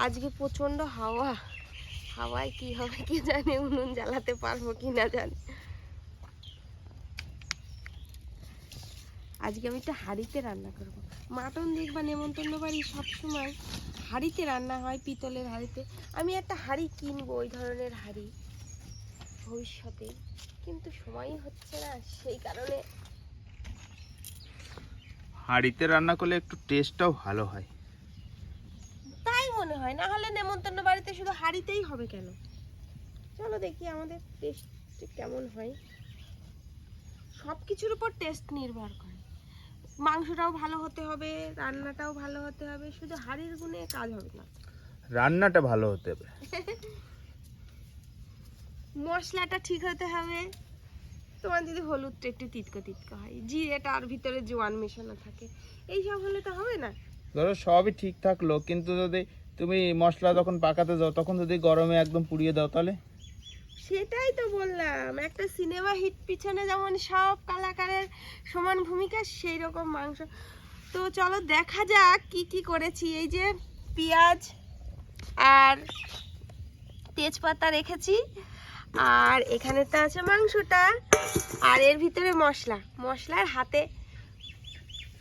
আজকে প্রচন্ড হাওয়া, হাওয়ায় কি হবে কি জানে, উনুন জ্বালাতে পারবো কি না জানি। আজকে আমি একটা হাঁড়িতে রান্না করব। মাটন দেখবা নেমন্তন্ন বাড়ি সবসময় হাঁড়িতে রান্না হয়, পিতলের হাঁড়িতে। আমি একটা হাঁড়ি কিনবো, ওই ধরনের হাঁড়ি ভবিষ্যতে, কিন্তু সময়ই হচ্ছে না, সেই কারণে। হাঁড়িতে রান্না করলে একটু টেস্টটাও ভালো হয়, তাই মনে হয়। না হলে নেমন্তন্ন বাড়িতে শুধু হাঁড়িতেই হবে কেন? চলো দেখি আমাদের টেস্ট কেমন হয়। সব কিছুর উপর টেস্ট নির্ভর করে। মাংসটাও ভালো হতে হবে, রান্নাটাও ভালো হতে হবে, শুধু হাঁড়ির গুণে কাজ হবে না। রান্নাটা ভালো হতে হবে। মশলাটা ঠিক হতে হবে। তোমার যদি হলুদটা একটু তিতকো তিতকো হয়, জিরেটার ভিতরে জোয়ান মেশানো থাকে, এইসব হলে তো হবে না। ধরো সবই ঠিক থাকলো, কিন্তু যদি তুমি মশলা যখন পাকাতে যাও তখন যদি গরমে একদম পুড়িয়ে দাও তাহলে? সেটাই তো বললাম, একটা সিনেমা হিট পিছনে যেমন সব কলাকারের সমান ভূমিকা, সেই রকম মাংস। তো চলো দেখা যাক কি কি করেছি। এই যে পেঁয়াজ আর তেজপাতা রেখেছি, আর এখানে তো আছে মাংসটা, আর এর ভিতরে মশলার হাতে